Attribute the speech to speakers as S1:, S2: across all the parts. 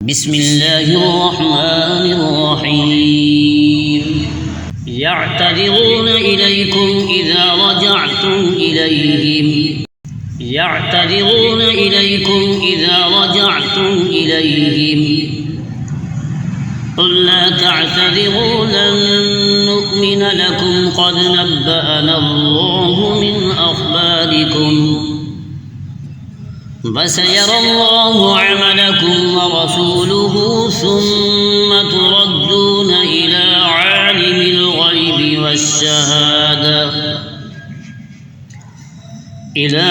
S1: بسم الله الرحمن الرحيم يعتذرون إليكم إذا رجعتم إليهم قل لا تعتذروا لن نؤمن لكم قد نبأنا الله من أخباركم فسيرى الله عملكم ورسوله ثم تردون إلى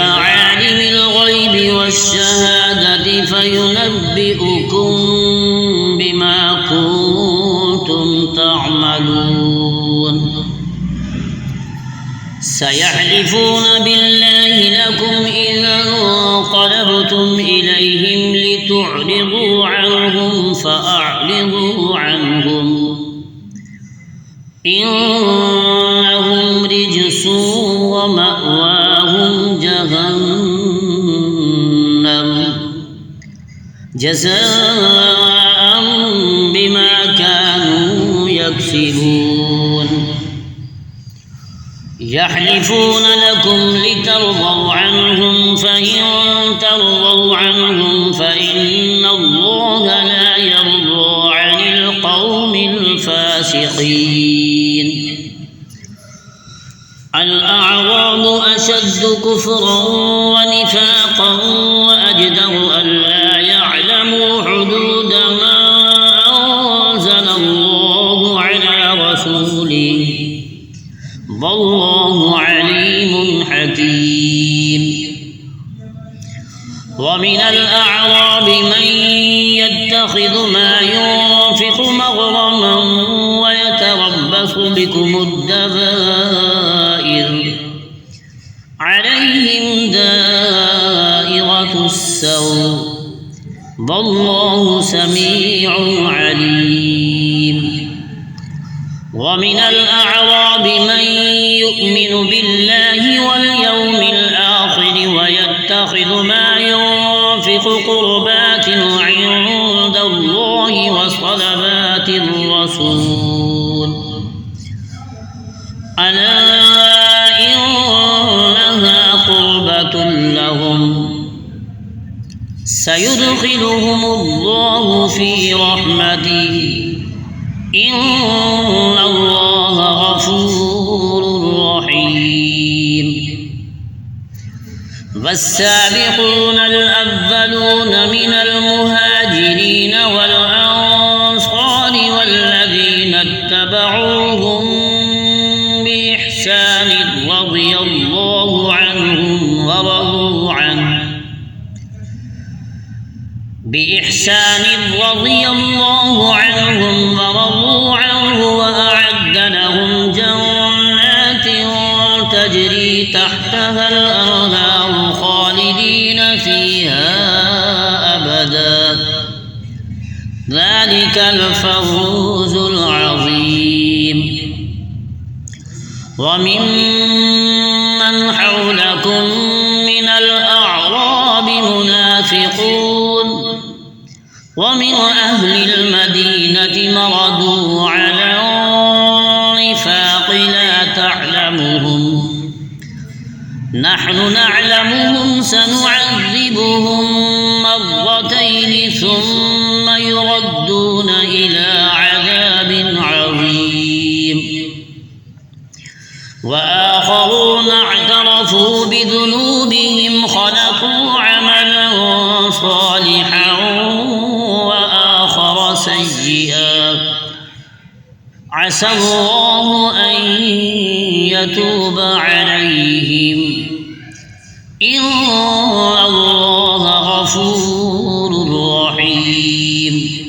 S1: عالم الغيب والشهادة فينبئكم بما كنتم تعملون سيحلفون بالله لكم إذا انقلبتم إليهم لتعرضوا عنهم فأعرضوا عنهم إنهم رجس ومأواهم جهنم جزاء بما كانوا يكسبون يحلفون لكم لترضوا عنهم فإن ترضوا عنهم فإن الله لا يرضى عن القوم الفاسقين الأعراب أشد كفرا ونفاقا وأجدر ألا يعلموا حدود ما أنزل الله على رسوله والله عليم حكيم ومن الأعراب من يتخذ ما ينفق مغرما ويتربص بكم الدبائر عليهم دائرة السوء والله سميع عليم ومن الأعراب من يؤمن بالله واليوم الآخر ويتخذ ما ينفق قربات عند الله وصلوات الرسول ألا إنها قربة لهم سيدخلهم الله في رحمته إن الله غفور رحيم والسابقون الأولون من المهاجرين والأنصار والذين اتبعوهم بإحسان رضي الله عنهم ورضوا عنه وأعد لهم جنات تجري تحتها الأنهار خالدين فيها أبدا ذلك الفوز العظيم وممن حولكم من الأعراب منافقون ومن أهل المدينة مردوا على النفاق لا تعلمهم نحن نعلمهم سنعذبهم مرتين ثم يردون إلى عذاب عظيم وآخرون اعترفوا بذنوبهم خلقوا عملا صالحا وآخر سيئا عسى الله أن يتوب عليهم إن الله غفور رحيم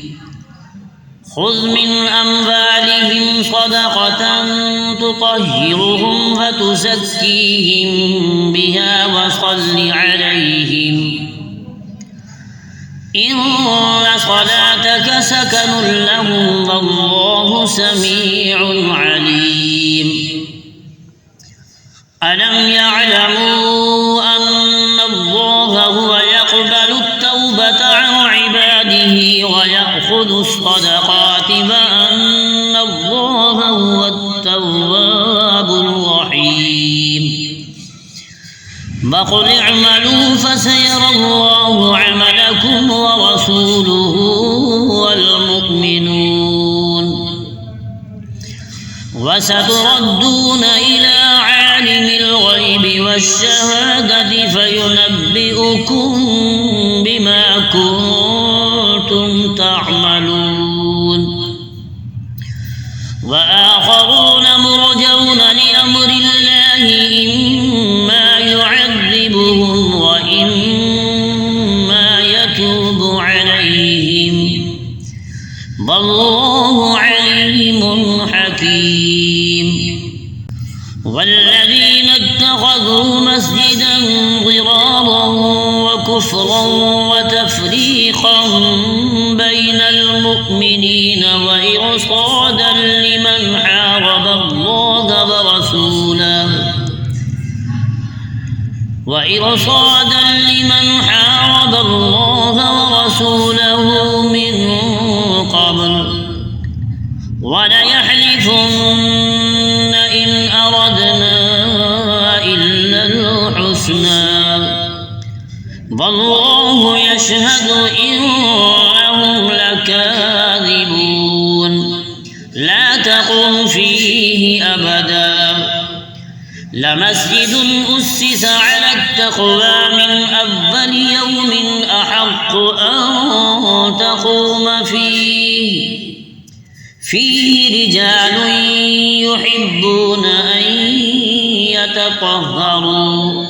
S1: خذ من أموالهم صدقة تطهرهم فتزكيهم بها وصل عليهم إن صلاتك سكن لهم والله سميع عليم ألم يعلموا أن الله هو يقبل التوبة عن عباده ويغفر يأخذ الصدقات فأن الله هو التواب الرحيم وقل اعملوا فسيرى الله عملكم ورسوله والمؤمنون وستردون إلى عالم الغيب والشهادة فينبئكم بما كنتم تعملون وآخرون مرجون لأمر الله إما يعذبهم وإما يتوب عليهم والله عليم حكيم والذين اتخذوا مسجدا ضرارا وكفرا وتفريقا بين المؤمنين وإرصادا لمن حارب الله ورسوله من قبل وليحلفن إن أردنا إلا الحسنى والله يشهد إنهم لكاذبون لا تقم فيه أبدا لمسجد أسس على التقوى من أول يوم أحق أن تقوم فيه رجال يحبون أن يتطهروا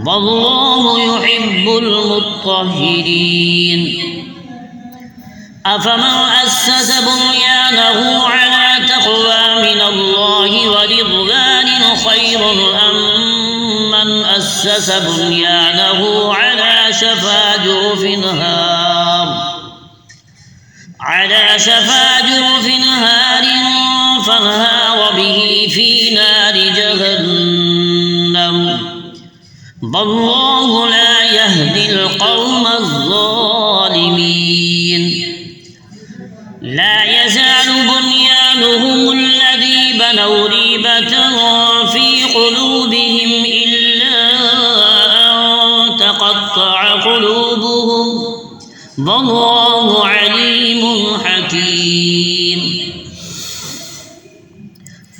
S1: والله يحب المطهرين أفمن أسس بنيانه على تقوى من الله ورضوان خير أم من أسس بنيانه على شفا جرف هار فانهار به في نار جهنم والله لا يهدي القوم الظالمين لا يزال بنيانهم الذي بنوا ريبة في قلوبهم إلا أن تقطع قلوبهم والله عليم حكيم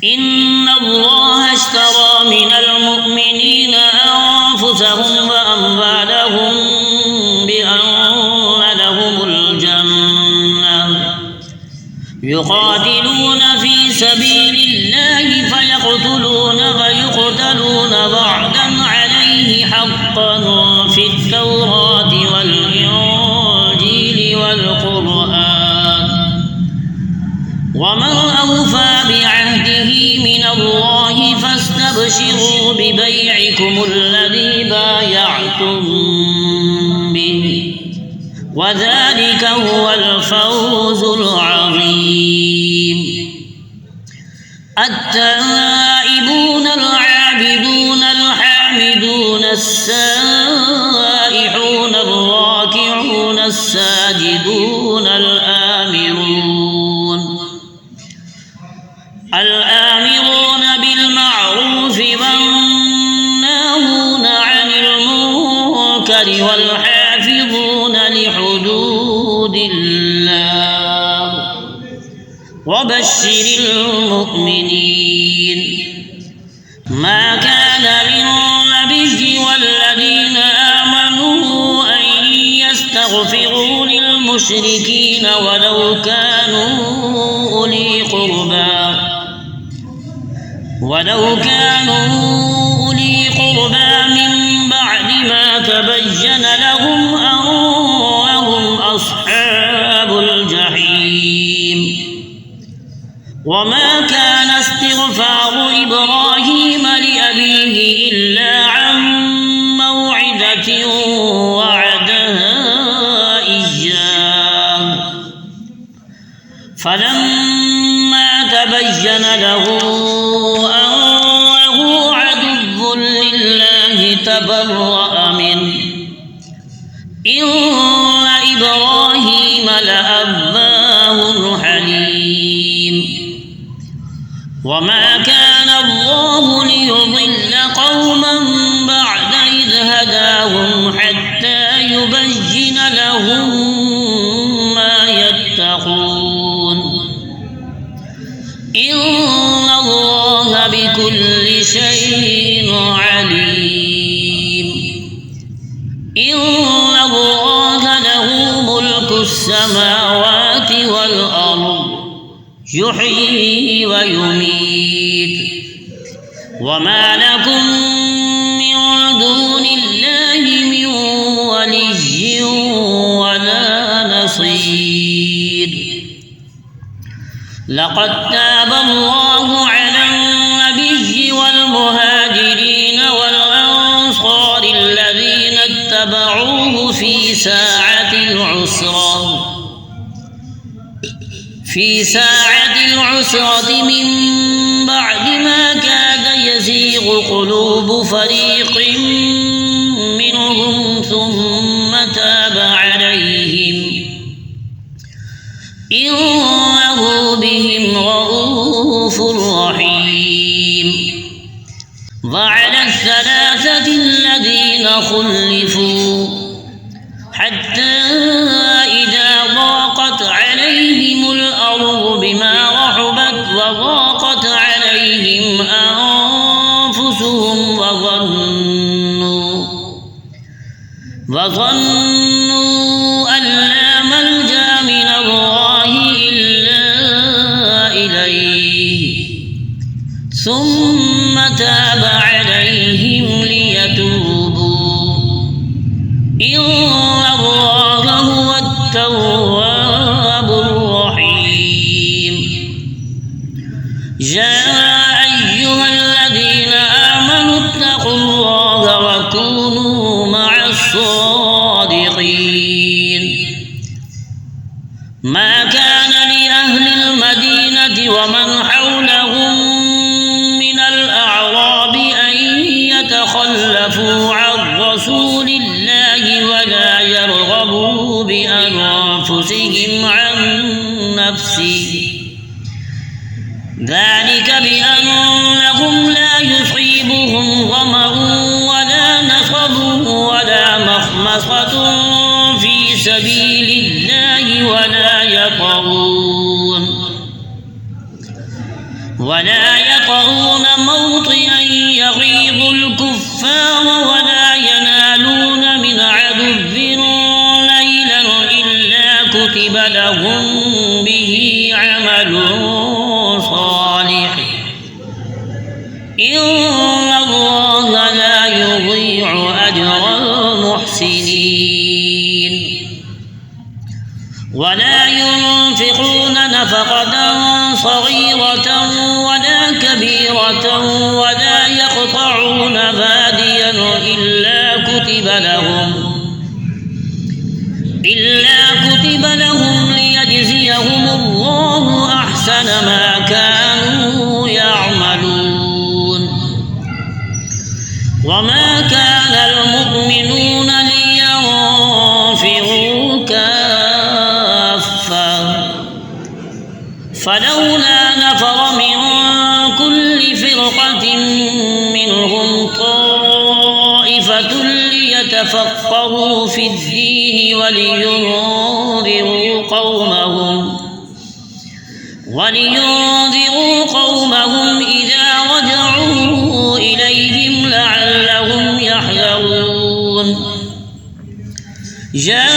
S1: إن الله اشترى من المؤمنين أنفسهم وأموالهم بأن لهم الجنة يقاتلون في سبيل الله فيقتلون ويقتلون وعدا عليه حقا في التوراة والإنجيل والقرآن ومن أوفى بعهده من الله فاستبشروا ببيعكم الذي بايعتم به وذلك هو الفوز العظيم التائبون العابدون الحامدون السائحون الراكعون الساجدون الآمرون بالمعروف والناهون عن المنكر والحافظون لحدود الله وبشر المؤمنين ما كان للنبي والذين آمنوا أن يستغفروا للمشركين ولو كانوا أولي قربى من بعد ما تبين لهم أنهم أصحاب الجحيم وما كان استغفار إبراهيم لأبيه إلا عن موعدة وعدها إياه فلما تبين له أنه عدو لله تبرأ منه إن إبراهيم لأواه أواه حليم وما كان الله ليضل قوما بعد إذ هداهم حتى يبين لهم ما يتقون إن الله بكل شيء عليم إن الله له ملك السماوات والأرض يحيي ويميت وما لكم من دون الله من ولي ولا نصير لقد تاب الله على النبي والمهاجرين والأنصار الذين اتبعوه في ساعة العسرة من بعد ما كاد يزيغ قلوب فريق منهم ثم تاب عليهم إنه بهم رؤوف رحيم وعلى الثلاثة الذين خلفوا حتى إذا ضاقت عليهم الأرض بما رحبت وضاقت عليهم أنفسهم وظنوا أن لا ملجأ من الله إلا إليه ثم تاب عليهم ليتوبوا إن الله هو التواب الرحيم يا أيها الذين آمنوا اتقوا الله وكونوا مع الصادقين ما كان لأهل المدينة ومن حولهم من الأعراب أن يتخلفوا عن رسول الله ولا يرغبوا بأنفسهم عن نفسه ذلك بأنهم لا يصيبهم ظمأ ولا نصب ولا مخمصة في سبيل الله ولا يطؤون موطئا يغيظ الكفار ولا ينالون من عدو نيلا إلا كتب لهم به عمل صالح إن الله لا يضيع أجر المحسنين ولا ينفقون نفقة صغيرة ولا كبيرة ولا يقطعون واديا إلا كتب لهم ليجزيهم الله أحسن ما كانوا يعملون وما كان المؤمنون لينفروا كافة فلولا نفر من كل فرقة منهم طائفة ليتفقهوا في الدين ولينذروا قومهم إذا رجعوا إليهم لعلهم يحذرون يا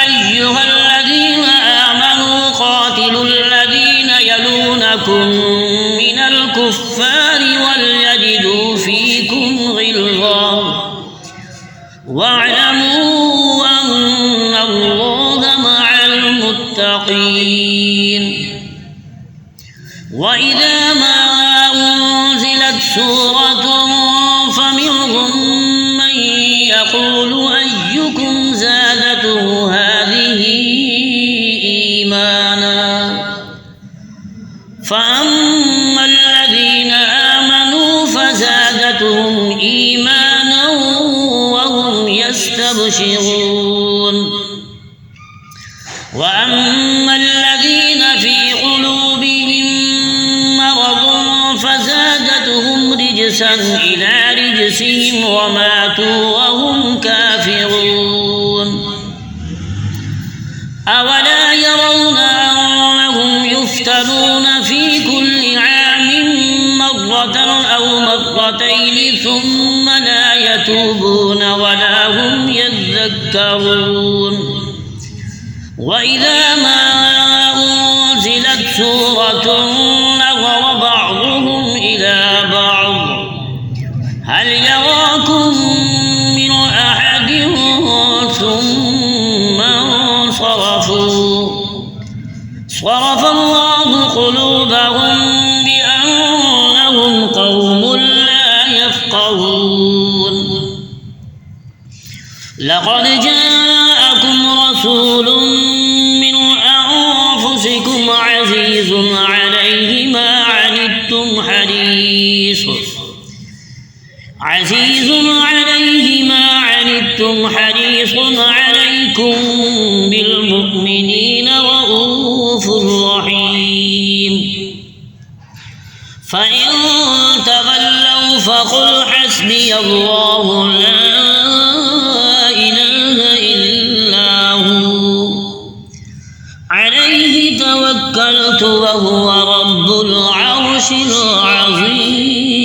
S1: أيها الذين آمنوا قاتلوا الذين يلونكم من الكفار وليجدوا فيكم غلظة واعلموا أن الله مع المتقين وإذا ما أنزلت سورة فمنهم من يقول أيكم زادته هذه إيمانا فأما الذين آمنوا فزادتهم إيمانا وهم يستبشرون وأما رجسا إلى رجسهم وماتوا وهم كافرون أولا يرون أنهم يفتنون في كل عام مرة أو مرتين ثم لا يتوبون ولا هم يذكرون وإذا ما أنزلت سورة نظر بعضهم إلى بعض هل يراكم من أحد ثم انصرفوا صرف الله قلوبهم بأنهم قوم لا يفقهون لقد جاءكم رسول من أنفسكم عزيز عليه ما عنتم حريص عليكم بالمؤمنين رؤوف رحيم فإن تولوا فقل حسبي الله لا إله إلا هو عليه توكلت وهو رب العرش العظيم